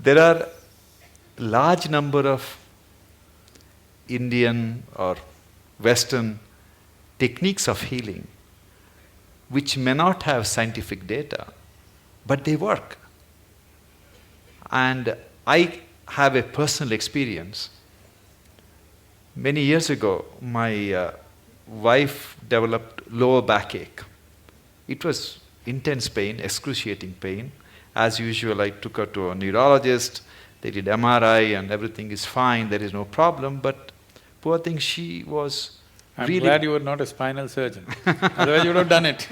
There are large number of Indian or Western techniques of healing which may not have scientific data, but they work. And I have a personal experience. Many years ago, my wife developed lower backache. It was intense pain, excruciating pain. As usual, I took her to a neurologist. They did MRI and everything is fine, there is no problem, but poor thing, she was I'm really… glad you were not a spinal surgeon, otherwise you would have done it.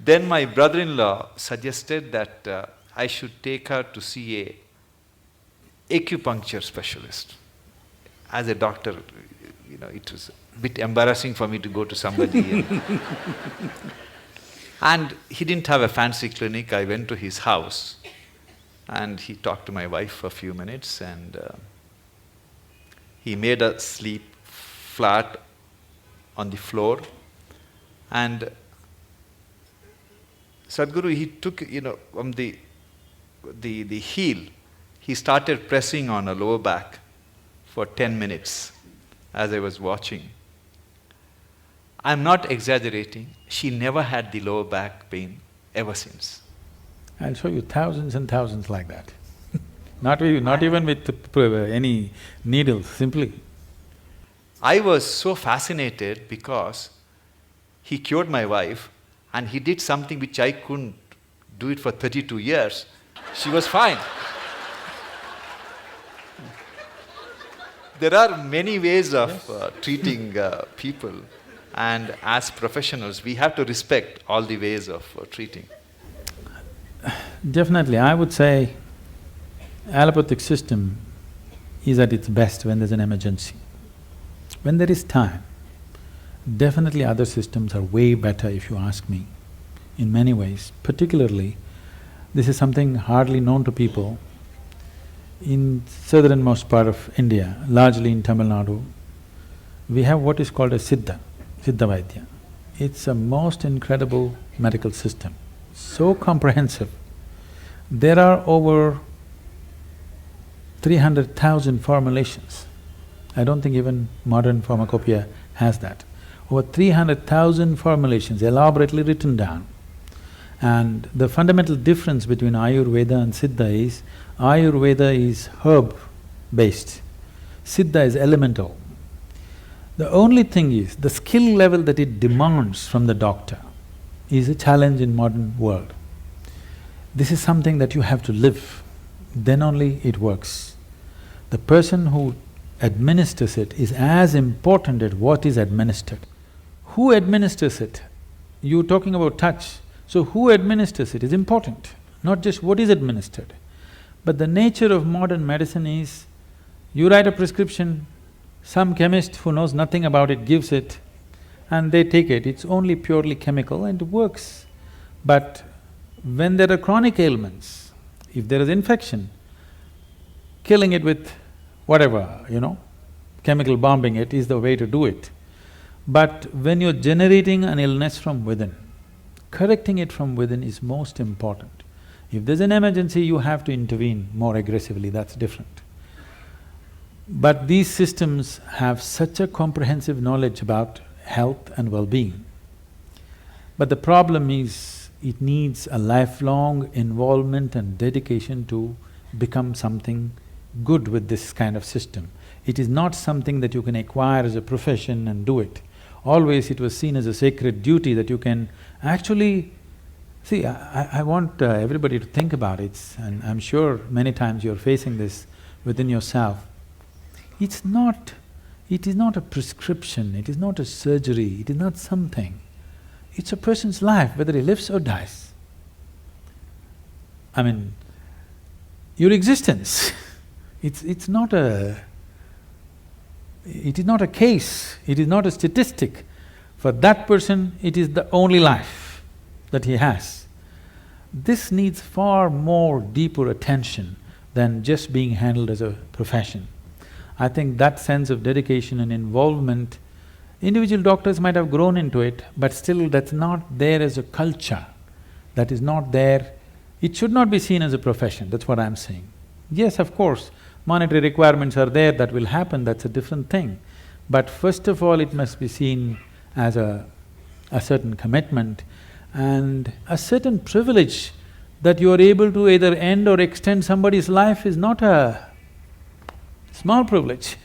Then my brother-in-law suggested that I should take her to see a acupuncture specialist. As a doctor, it was a bit embarrassing for me to go to somebody. And he didn't have a fancy clinic. I went to his house and he talked to my wife for a few minutes and he made her sleep flat on the floor. And Sadhguru, he took, from the heel, he started pressing on her lower back for 10 minutes as I was watching. I'm not exaggerating, she never had the lower back pain ever since. I'll show you thousands and thousands like that. Not even with any needles, simply. I was so fascinated because he cured my wife and he did something which I couldn't do it for 32 years. She was fine. There are many ways of treating people, and as professionals, we have to respect all the ways of treating. Definitely, I would say allopathic system is at its best when there's an emergency. When there is time, definitely other systems are way better if you ask me, in many ways. Particularly, this is something hardly known to people. In southernmost part of India, largely in Tamil Nadu, we have what is called a Siddha Vaidya. It's a most incredible medical system, so comprehensive. There are over 300,000 formulations. I don't think even modern pharmacopoeia has that. Over 300,000 formulations elaborately written down. And the fundamental difference between Ayurveda and Siddha is, Ayurveda is herb-based, Siddha is elemental. The only thing is, the skill level that it demands from the doctor is a challenge in modern world. This is something that you have to live, then only it works. The person who administers it is as important as what is administered. Who administers it? You're talking about touch, so who administers it is important, not just what is administered. But the nature of modern medicine is, you write a prescription, some chemist who knows nothing about it gives it, and they take it. It's only purely chemical and it works. But when there are chronic ailments, if there is infection, killing it with whatever, chemical bombing it is the way to do it. But when you're generating an illness from within, correcting it from within is most important. If there's an emergency, you have to intervene more aggressively, that's different. But these systems have such a comprehensive knowledge about health and well-being. But the problem is, it needs a lifelong involvement and dedication to become something good with this kind of system. It is not something that you can acquire as a profession and do it. Always it was seen as a sacred duty that you can actually… See, I want everybody to think about it, and I'm sure many times you're facing this within yourself. It is not a prescription, it is not a surgery, it is not something. It's a person's life, whether he lives or dies. I mean, your existence, it's not a… it is not a case, it is not a statistic. For that person, it is the only life that he has. This needs far more deeper attention than just being handled as a profession. I think that sense of dedication and involvement, individual doctors might have grown into it, but still that's not there as a culture, that is not there It should not be seen as a profession, that's what I'm saying. Yes, of course, monetary requirements are there, that will happen, that's a different thing. But first of all, it must be seen as a certain commitment and a certain privilege that you are able to either end or extend somebody's life is not a small privilege.